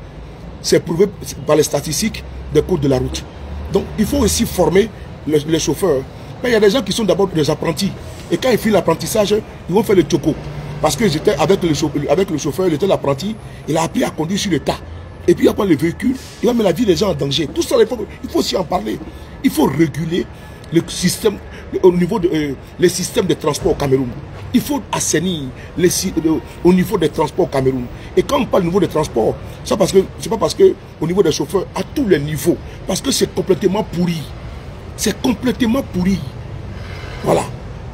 C'est prouvé par les statistiques des codes de la route. Donc, il faut aussi former les chauffeurs. Mais il y a des gens qui sont d'abord des apprentis. Et quand ils finissent l'apprentissage, ils vont faire le choco. Parce que j'étais avec le chauffeur, il était l'apprenti, il a appris à conduire sur le tas. Et puis il va prendre le véhicule, il va mettre la vie des gens en danger. Tout ça, il faut aussi en parler. Il faut réguler le système, au niveau les systèmes de transport au Cameroun. Il faut assainir au niveau des transports au Cameroun. Et quand on parle au niveau des transports, c'est pas parce que au niveau des chauffeurs, à tous les niveaux, parce que c'est complètement pourri. C'est complètement pourri. Voilà.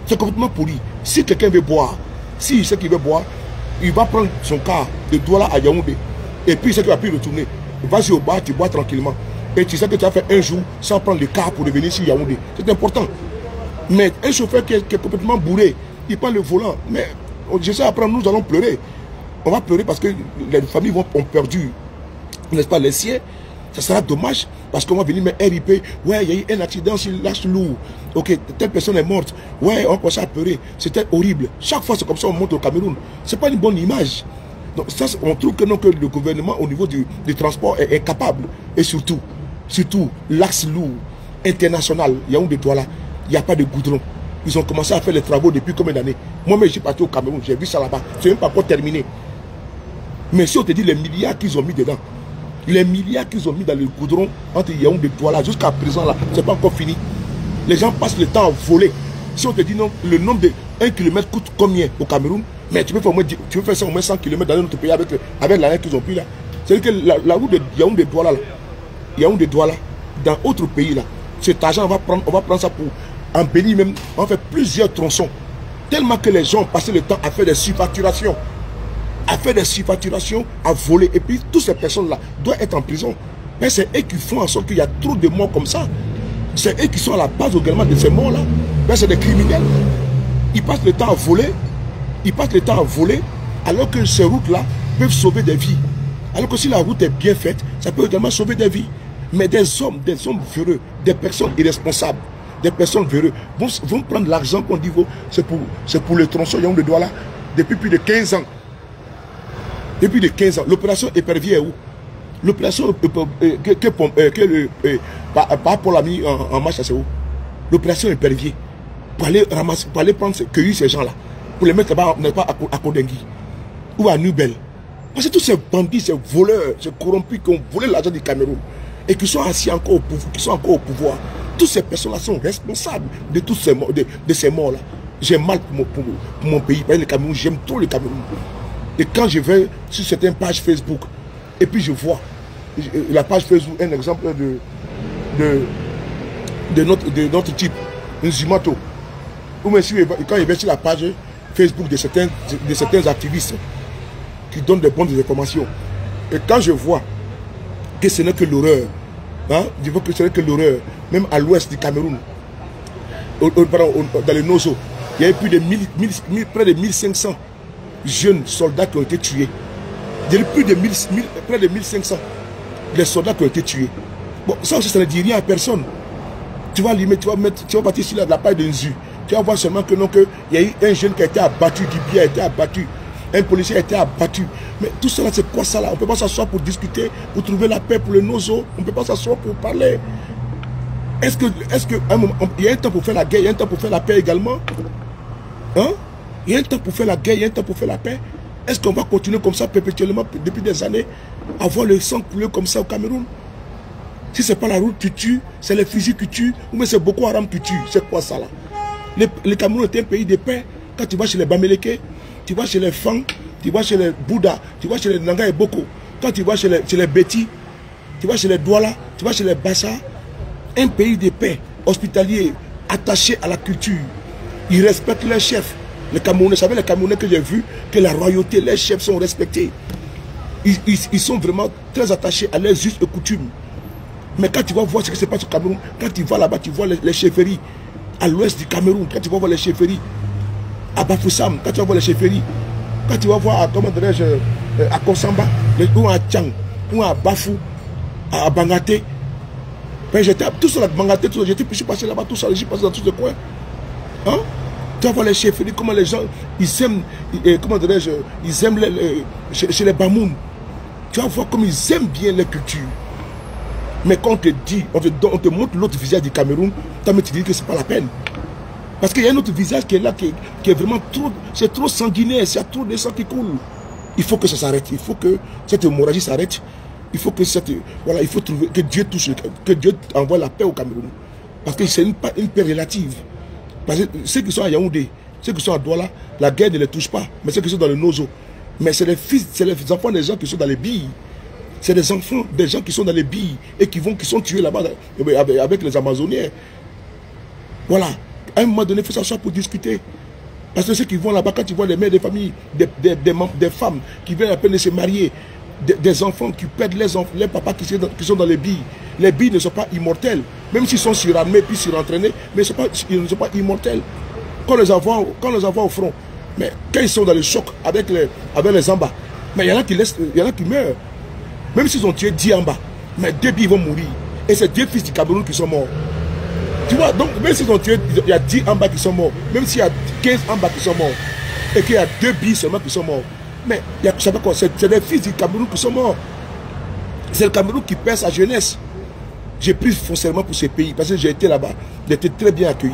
C'est complètement pourri. Si quelqu'un veut boire, si sait qu'il veut boire, il va prendre son car de Douala à Yaoundé. Et puis il sait qu'il va plus retourner. Vas-y au bar, tu bois tranquillement. Et tu sais que tu as fait un jour sans prendre le car pour revenir sur Yaoundé. C'est important. Mais un chauffeur qui est complètement bourré, il prend le volant. Mais je sais, après nous allons pleurer. On va pleurer parce que les familles ont perdu, n'est-ce pas, les siens. Ça sera dommage parce qu'on va venir, mais RIP, ouais, il y a eu un accident sur l'Ache-Loup. Ok, telle personne est morte. Ouais, on commence à pleurer. C'était horrible. Chaque fois, c'est comme ça on monte au Cameroun. C'est pas une bonne image. Donc ça, on trouve que, non, que le gouvernement au niveau du transport est incapable. Et surtout l'axe-Loup international, Yaoundé Douala, il n'y a pas de goudron. Ils ont commencé à faire les travaux depuis combien d'années? Moi-même, je suis parti au Cameroun, j'ai vu ça là-bas. C'est même pas encore terminé. Mais si on te dit les milliards qu'ils ont mis dedans, les milliards qu'ils ont mis dans le goudron entre Yaoundé et Douala, jusqu'à présent là, c'est pas encore fini. Les gens passent le temps à voler. Si on te dit non, le nombre de 1 km coûte combien au Cameroun? Mais tu peux faire ça au moins 100 km dans notre pays avec l'argent qu'ils ont pris là. C'est-à-dire que la route de Yaoundé-Douala, Yaoundé-Douala, dans autre pays là, cet argent, on va prendre ça pour embellir même, on va faire plusieurs tronçons. Tellement que les gens ont passé le temps à faire des surfacturations. À voler. Et puis, toutes ces personnes-là doivent être en prison. Mais c'est eux qui font en sorte qu'il y a trop de morts comme ça. C'est eux qui sont à la base également de ces morts-là. Mais c'est des criminels. Ils passent le temps à voler. Alors que ces routes-là peuvent sauver des vies. Alors que si la route est bien faite, ça peut également sauver des vies. Mais des hommes véreux, des personnes irresponsables, des personnes véreux vont prendre l'argent qu'on dit, c'est pour le tronçon Yaoundé-Douala depuis plus de 15 ans. Depuis de 15 ans. L'opération Épervier est où? L'opération par rapport à mis en marche, c'est où? L'opération Épervier. Pour aller ramasser, pour aller cueillir ces gens-là. Pour les mettre là-bas, à Kodengui. Ou à Nubel. Parce que tous ces bandits, ces voleurs, ces corrompus qui ont volé l'argent du Cameroun et qui sont assis encore au pouvoir, toutes ces personnes-là sont responsables de tous ces morts, de ces morts-là. J'ai mal pour mon pays. Le Cameroun, j'aime trop le Cameroun. Et quand je vais sur certaines pages Facebook, et puis je vois la page Facebook, un exemple de notre type, Nzimato. Ou même quand je vais sur la page Facebook de certains activistes qui donnent des bonnes informations. Et quand je vois que ce n'est que l'horreur, hein, je vois que ce n'est que l'horreur, même à l'ouest du Cameroun, dans le Nozo, il y a eu plus de près de 1500 jeunes soldats qui ont été tués. Il y a eu près de 1500 les soldats qui ont été tués. Bon, ça aussi, ça ne dit rien à personne. Tu vas partir sur la page de Nzu. Tu vas voir seulement que non, qu'il y a eu un jeune qui a été abattu, Dibier a été abattu, un policier a été abattu. Mais tout cela, c'est quoi ça là? On ne peut pas s'asseoir pour discuter, pour trouver la paix pour le Nozo. On ne peut pas s'asseoir pour parler. Est-ce que il y a un temps pour faire la guerre, il y a un temps pour faire la paix également? Hein? Il y a un temps pour faire la guerre, il y a un temps pour faire la paix. Est-ce qu'on va continuer comme ça perpétuellement depuis des années, à voir le sang couler comme ça au Cameroun? Si ce n'est pas la route qui tue, c'est les fusils qui tuent, ou bien c'est Boko Haram qui tue. C'est quoi ça là? Le Cameroun est un pays de paix. Quand tu vas chez les Bamileke, tu vas chez les Fang, tu vas chez les Bouddha, tu vas chez les Nanga et Boko. Quand tu vas chez les Beti, tu vas chez les Douala, tu vas chez les Bassa. Un pays de paix, hospitalier, attaché à la culture. Ils respectent leurs chefs. Les Camerounais, vous savez, les Camerounais que j'ai vu, que la royauté, les chefs sont respectés. Ils sont vraiment très attachés à leurs us et coutumes. Mais quand tu vas voir ce qui se passe au Cameroun, quand tu vas là-bas, tu vois les chefferies. À l'ouest du Cameroun, quand tu vas voir les chefferies, à Bafoussam, quand tu vas voir les chefferies, quand tu vas voir à Kosamba, ou à Tchang, ou à Bafou, à Bangaté, ben tout ça, à Bangaté, je suis passé là-bas, tout ça, je suis passé dans tous les coins. Hein? Tu vas voir les chefferies, comment les gens, ils aiment, ils aiment chez les Bamoun. Tu vas voir comme ils aiment bien les cultures. Mais quand on te dit, on te montre l'autre visage du Cameroun, tu dis que ce n'est pas la peine. Parce qu'il y a un autre visage qui est là, qui est vraiment trop, c'est trop sanguinaire, il y a trop de sang qui coule. Il faut que ça s'arrête, il faut que cette hémorragie s'arrête. Il faut que il faut trouver, que Dieu touche, que Dieu envoie la paix au Cameroun. Parce que c'est une paix relative. Parce que ceux qui sont à Yaoundé, ceux qui sont à Douala, la guerre ne les touche pas. Mais ceux qui sont dans le Nozo, mais c'est les enfants des gens qui sont dans les billes. C'est des enfants, des gens qui sont dans les billes et qui sont tués là-bas avec les Amazoniens. Voilà. À un moment donné, il faut s'asseoir pour discuter. Parce que ceux qui vont là-bas, quand tu vois les mères de famille, des femmes qui viennent à peine de se marier, des enfants qui perdent les papas qui sont dans les billes ne sont pas immortels. Même s'ils sont surarmés puis surentraînés, mais ils ne sont pas immortels. Quand on les envoie au front, mais quand ils sont dans le choc avec les embas, mais il y en a qui meurent. Même s'ils ont tué 10 en bas, mais 2 billes vont mourir. Et c'est 2 fils du Cameroun qui sont morts. Tu vois, donc même s'ils ont tué, il y a 10 en bas qui sont morts. Même s'il y a 15 en bas qui sont morts. Et qu'il y a 2 billes seulement qui sont morts. Mais c'est des fils du Cameroun qui sont morts. C'est le Cameroun qui perd sa jeunesse. J'ai pris foncièrement pour ce pays parce que j'ai été là-bas. J'ai été très bien accueilli.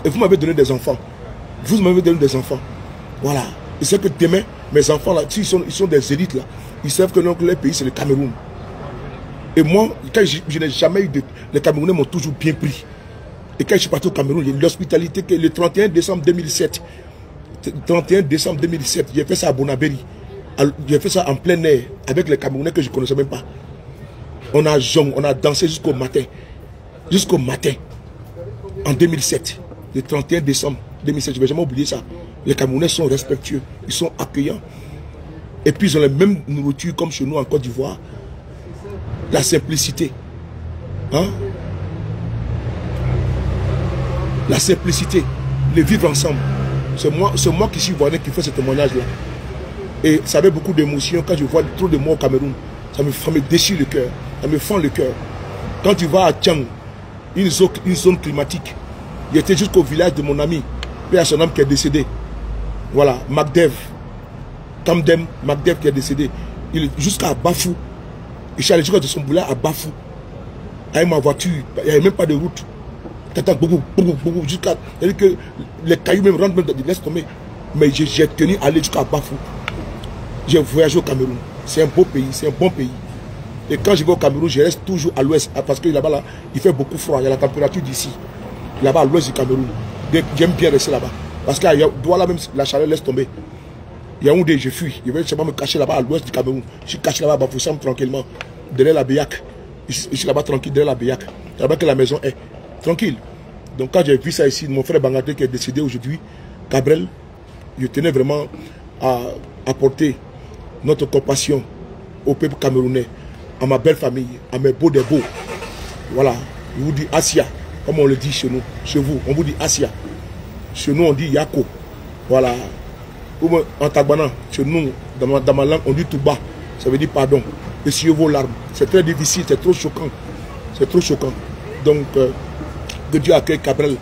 Et vous m'avez donné des enfants. Vous m'avez donné des enfants. Voilà. Et c'est que demain, mes enfants là, ils sont des élites là. Ils savent que leur pays c'est le Cameroun. Et moi, quand je n'ai jamais eu les Camerounais m'ont toujours bien pris. Et quand je suis parti au Cameroun, l'hospitalité, le 31 décembre 2007, 31 décembre 2017, j'ai fait ça à Bonabéry. J'ai fait ça en plein air avec les Camerounais que je ne connaissais même pas. On a jonglé, on a dansé jusqu'au matin. Jusqu'au matin. En 2007. Le 31 décembre 2007. Je ne vais jamais oublier ça. Les Camerounais sont respectueux. Ils sont accueillants. Et puis ils ont la même nourriture comme chez nous en Côte d'Ivoire. La simplicité. Hein? La simplicité. Le vivre ensemble. C'est moi qui suis ivoirien qui fait ce témoignage-là. Et ça avait beaucoup d'émotions quand je vois trop de morts au Cameroun. Ça me déchire le cœur. Ça me fend le cœur. Quand tu vas à Tchang, une zone climatique, il était jusqu'au village de mon ami, puis à son âme qui est décédé. Voilà, Magdev. Kamdem, Magdev qui est décédé. Jusqu'à Bafou. Je suis allé jusqu'à son boulot à Bafou. Avec ma voiture, il n'y avait même pas de route. Jusqu'à. C'est-à-dire que les cailloux même rentrent, laisse tomber. Mais j'ai tenu à aller jusqu'à Bafou. J'ai voyagé au Cameroun. C'est un beau pays, c'est un bon pays. Et quand je vais au Cameroun, je reste toujours à l'ouest. Parce que là-bas, là, il fait beaucoup froid. Il y a la température d'ici. Là-bas, à l'ouest du Cameroun. J'aime bien rester là-bas. Parce qu'à Douala, même la chaleur laisse tomber. Yaoundé, je fuis. Je vais seulement me cacher là-bas à l'ouest du Cameroun. Je suis caché là-bas à Bafoussam tranquillement. Derrière la Béac. Je suis là-bas tranquille, derrière la Béac. C'est là-bas que la maison est. Tranquille. Donc quand j'ai vu ça ici, mon frère Bangaté qui est décédé aujourd'hui, Cabrel, je tenais vraiment à apporter notre compassion au peuple camerounais, à ma belle famille, à mes beaux des beaux. Voilà, je vous dis Asia, comme on le dit chez nous, chez vous, on vous dit Asia. Chez nous, on dit Yako. Voilà. En Tagbana, chez nous, dans ma langue, on dit Touba. Ça veut dire pardon. Essuyez vos larmes. C'est très difficile, c'est trop choquant. C'est trop choquant. Donc, que Dieu accueille Cabrel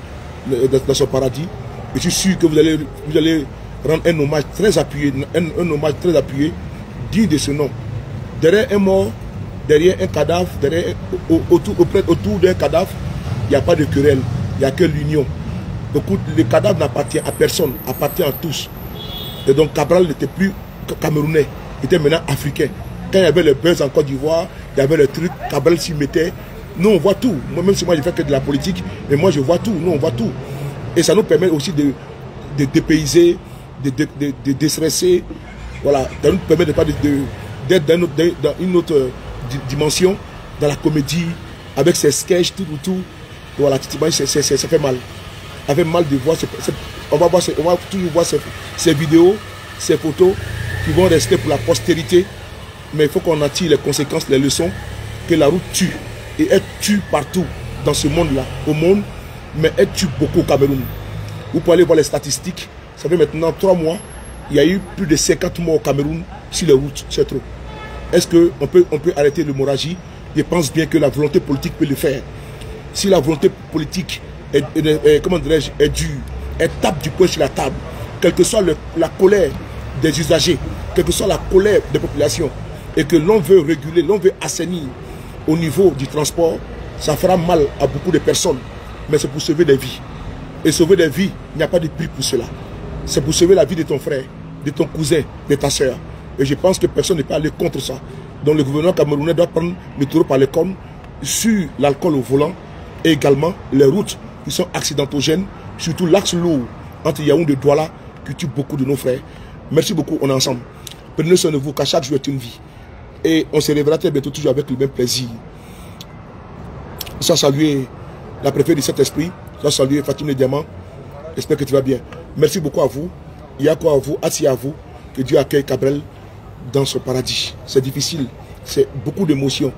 dans son paradis. Et je suis sûr que vous allez rendre un hommage très appuyé, un hommage très appuyé, digne de ce nom. Derrière un mort, derrière un cadavre, autour d'un cadavre, il n'y a pas de querelle, il n'y a que l'union. Donc le cadavre n'appartient à personne, appartient à tous. Et donc Cabral n'était plus camerounais, il était maintenant africain. Quand il y avait le buzz en Côte d'Ivoire, il y avait le truc, Cabral s'y mettait. Nous on voit tout. Moi, même si moi je fais que de la politique, mais moi je vois tout, nous on voit tout. Et ça nous permet aussi de dépayser, de déstresser. Voilà, ça nous permet d'être dans une autre dimension, dans la comédie, avec ses sketchs, tout. Voilà, ça fait mal. Ça fait mal de voir, on va toujours voir ces vidéos, ces photos qui vont rester pour la postérité. Mais il faut qu'on en tire les conséquences, les leçons, que la route tue. Et elle tue partout dans ce monde-là, au monde, mais elle tue beaucoup au Cameroun. Vous pouvez aller voir les statistiques. Ça fait maintenant 3 mois, il y a eu plus de 50 morts au Cameroun sur les routes. C'est trop. Est-ce qu'on peut arrêter l'hémorragie? Je pense bien que la volonté politique peut le faire. Si la volonté politique comment dirais-je, est dure, elle tape du poing sur la table, quelle que soit la colère des usagers, quelle que soit la colère des populations, et que l'on veut réguler, l'on veut assainir au niveau du transport, ça fera mal à beaucoup de personnes. Mais c'est pour sauver des vies. Et sauver des vies, il n'y a pas de prix pour cela. C'est pour sauver la vie de ton frère, de ton cousin, de ta soeur. Et je pense que personne n'est pas allé contre ça. Donc le gouvernement camerounais doit prendre le taureau par les cornes sur l'alcool au volant et également les routes qui sont accidentogènes, surtout l'axe lourd entre Yaoundé et Douala qui tue beaucoup de nos frères. Merci beaucoup, on est ensemble. Prenez soin de vous, car chaque jour est une vie. Et on se reverra très bientôt toujours avec le même plaisir. Je dois saluer la préfète du Saint-Esprit, je dois saluer Fatima Diamant. J'espère que tu vas bien. Merci beaucoup à vous. Il y a quoi à vous, assis à vous, que Dieu accueille Cabrel dans son paradis. C'est difficile, c'est beaucoup d'émotions.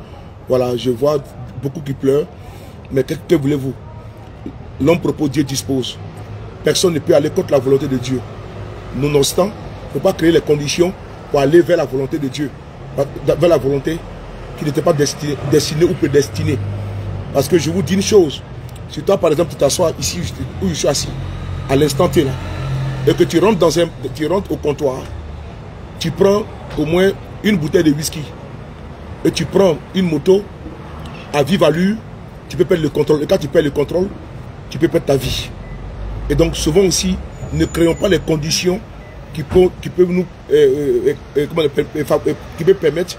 Voilà, je vois beaucoup qui pleurent, mais que voulez-vous? L'homme propose, Dieu dispose. Personne ne peut aller contre la volonté de Dieu. Nonobstant, il ne faut pas créer les conditions pour aller vers la volonté de Dieu, vers la volonté qui n'était pas destinée ou prédestinée. Parce que je vous dis une chose, si toi par exemple tu t'assois ici où je suis assis, à l'instant T là, et que tu rentres au comptoir, tu prends au moins une bouteille de whisky, et tu prends une moto à vive allure, tu peux perdre le contrôle. Et quand tu perds le contrôle, tu peux perdre ta vie. Et donc souvent aussi, ne créons pas les conditions qui peuvent nous qui peuvent permettre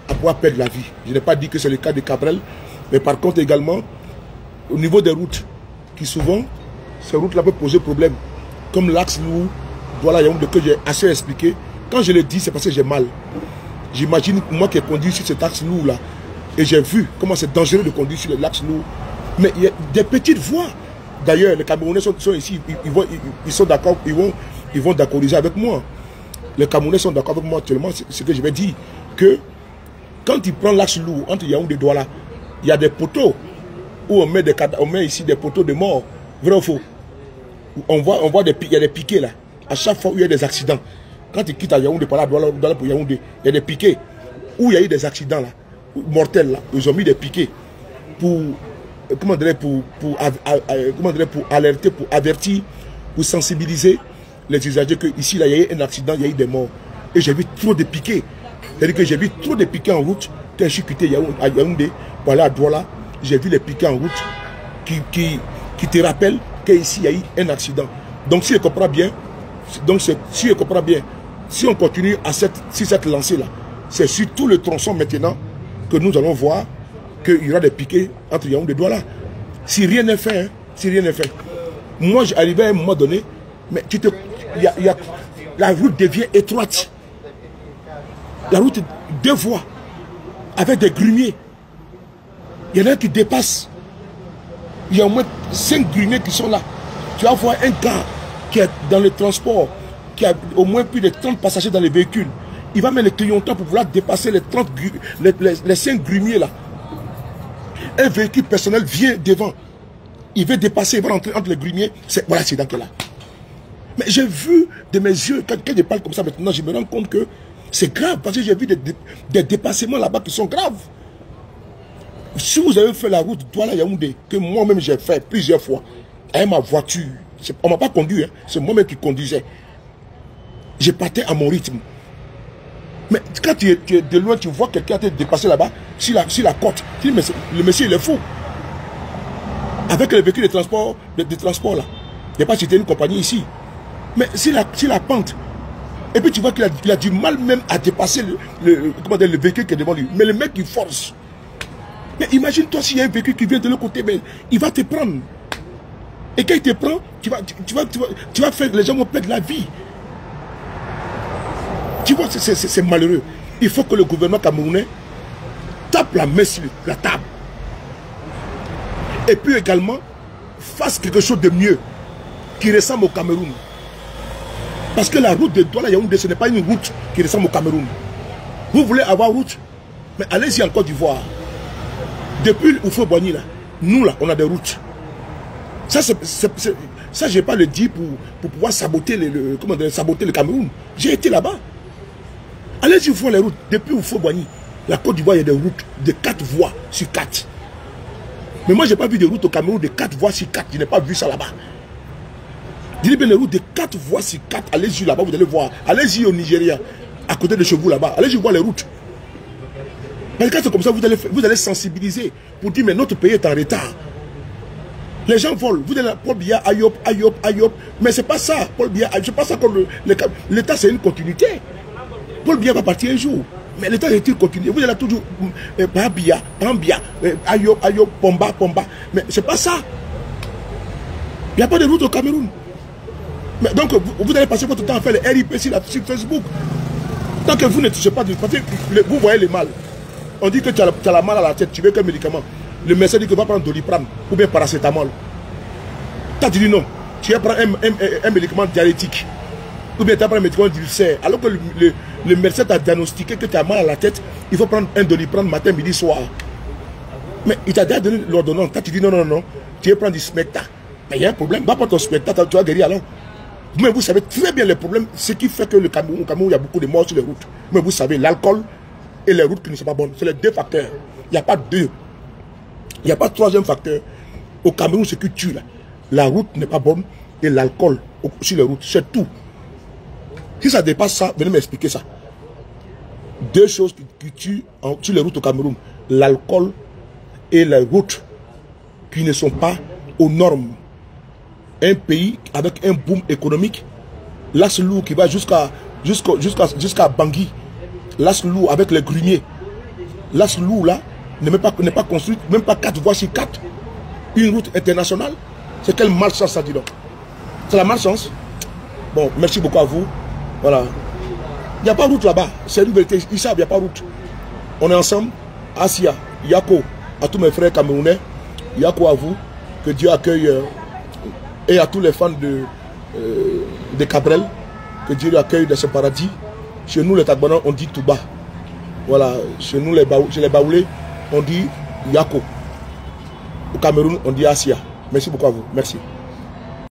à pouvoir perdre la vie. Je n'ai pas dit que c'est le cas de Cabrel, mais par contre également, au niveau des routes, qui souvent, ces routes-là peuvent poser problème, comme l'axe lourd Douala Yaoundé que j'ai assez expliqué. Quand je le dis, c'est parce que j'ai mal. J'imagine moi qui ai conduit sur cet axe lourd là. Et j'ai vu comment c'est dangereux de conduire sur l'axe lourd. Mais il y a des petites voies. D'ailleurs, les Camerounais sont ici, ils sont d'accord, ils vont d'accordiser avec moi. Les Camerounais sont d'accord avec moi actuellement, ce que je vais dire. Que quand tu prends l'axe lourd entre Yaoundé et Douala, il y a des poteaux où on met ici des poteaux de mort. Vrai ou faux? On voit il y a des piquets là. À chaque fois où il y a des accidents. Quand tu quittes à Yaoundé par là, Douala pour Yaoundé, il y a des piquets où il y a eu des accidents là, mortels là. Ils ont mis des piquets pour pour alerter, pour avertir, pour sensibiliser les usagers que ici là il y a eu un accident, il y a eu des morts. Et j'ai vu trop de piquets. C'est-à-dire que j'ai vu trop de piquets en route. Quand je suis quitté à Yaoundé pour aller à Douala, j'ai vu les piquets en route qui te rappellent qu'ici il y a eu un accident. Donc si je comprends bien, si on continue sur cette lancée-là, c'est sur tout le tronçon maintenant que nous allons voir qu'il y aura des piquets entre Yaoundé et Douala. Si rien n'est fait, hein, si rien n'est fait. Moi, j'arrivais à un moment donné, mais la route devient étroite. La route est 2 voies, avec des grumiers. Il y en a un qui dépasse. Il y a au moins 5 grumiers qui sont là. Tu vas voir un gars qui est dans le transport, qui a au moins plus de 30 passagers dans les véhicules. Il va mettre le clignotants pour pouvoir dépasser les 5 grumiers là. Un véhicule personnel vient devant. Il veut dépasser, il va rentrer entre les grumiers. Voilà, c'est dans quel là. Mais j'ai vu de mes yeux, quand je parle comme ça maintenant, je me rends compte que c'est grave. Parce que j'ai vu des dépassements là-bas qui sont graves. Si vous avez fait la route Douala Yaoundé, que moi-même j'ai fait plusieurs fois, avec ma voiture, on ne m'a pas conduit, hein, c'est moi-même qui conduisais. Je partais à mon rythme. Mais quand tu es de loin, tu vois quelqu'un te dépasser là-bas, sur la côte. Tu dis, mais le monsieur, il est fou. Avec le véhicule de transport là. Il n'y a pas cité une compagnie ici. Mais si la pente. Et puis tu vois qu'il a du mal même à dépasser le véhicule qui est devant lui. Mais le mec, il force. Mais imagine-toi s'il y a un véhicule qui vient de l'autre côté, mais il va te prendre. Et quand il te prend, tu vas faire, les gens vont perdre la vie. Tu vois, c'est malheureux. Il faut que le gouvernement camerounais tape la main sur la table. Et puis également, fasse quelque chose de mieux qui ressemble au Cameroun. Parce que la route de Douala Yaoundé, ce n'est pas une route qui ressemble au Cameroun. Vous voulez avoir route, mais allez-y en Côte d'Ivoire. Depuis Oufo-Boigny, là, nous, là, on a des routes. Ça, je ne vais pas le dire pour pouvoir saboter le Cameroun. J'ai été là-bas. Allez-y voir les routes. Depuis Oufo-Boigny, la Côte d'Ivoire, il y a des routes de 4 voies sur 4. Mais moi, je n'ai pas vu de routes au Cameroun de 4 voies sur 4. Je n'ai pas vu ça là-bas. Dites bien les routes de 4 voies sur 4. Allez-y là-bas, vous allez voir. Allez-y au Nigeria, à côté de chez vous là-bas. Allez-y voir les routes. Parce que c'est comme ça, vous allez sensibiliser pour dire, mais notre pays est en retard. Les gens volent. Vous allez Paul Biya, Ayop. Mais ce n'est pas ça, Paul Biya. C'est pas ça que l'État, c'est une continuité. Paul Biya va partir un jour. Mais l'État est-il continué? Vous allez toujours Bia, Ayop, Pomba. Mais c'est pas ça. Il n'y a pas de route au Cameroun. Mais donc, vous allez passer votre temps à faire les RIP sur Facebook. Tant que vous ne touchez pas, parce que vous voyez le mal. On dit que tu as la mal à la tête, tu veux qu'un médicament. Le médecin dit que va prendre Doliprane ou bien paracétamol. Toi, tu dis non. Tu vas prendre un médicament diarrhétique. Ou bien tu vas prendre un médicament d'ulcère. Alors que le médecin t'a diagnostiqué que tu as mal à la tête, il faut prendre un Doliprane matin, midi, soir. Mais il t'a déjà donné l'ordonnance. Toi, tu dis non. Tu vas prendre du Smecta. Mais il y a un problème. Va prendre ton Smecta, tu vas guérir alors. Mais vous savez très bien les problèmes. Ce qui fait que au Cameroun, il y a beaucoup de morts sur les routes. Mais vous savez, l'alcool et les routes qui ne sont pas bonnes. C'est les 2 facteurs. Il n'y a pas 2. Il n'y a pas 3e facteur. Au Cameroun, ce qui tue là. La route n'est pas bonne et l'alcool sur les routes. C'est tout. Si ça dépasse ça, venez m'expliquer ça. 2 choses qui tuent sur les routes au Cameroun. L'alcool et les routes qui ne sont pas aux normes. Un pays avec un boom économique. L'Aslou qui va jusqu'à Bangui. L'Aslou avec les gruniers. L'Aslou là n'est pas construite, même pas 4 voies sur 4. Une route internationale. C'est quelle malchance ça dit donc? C'est la malchance. Bon, merci beaucoup à vous. Voilà. Il n'y a pas de route là-bas. C'est une vérité. Ils savent, il n'y a pas de route. On est ensemble. Asia, Yako, à tous mes frères camerounais. Yako à vous. Que Dieu accueille. Et à tous les fans de Cabrel. Que Dieu accueille dans ce paradis. Chez nous, les Tagbanans, on dit Touba. Voilà. Chez nous, chez les Baoulés, on dit Yako. Au Cameroun, on dit Asia. Merci beaucoup à vous. Merci.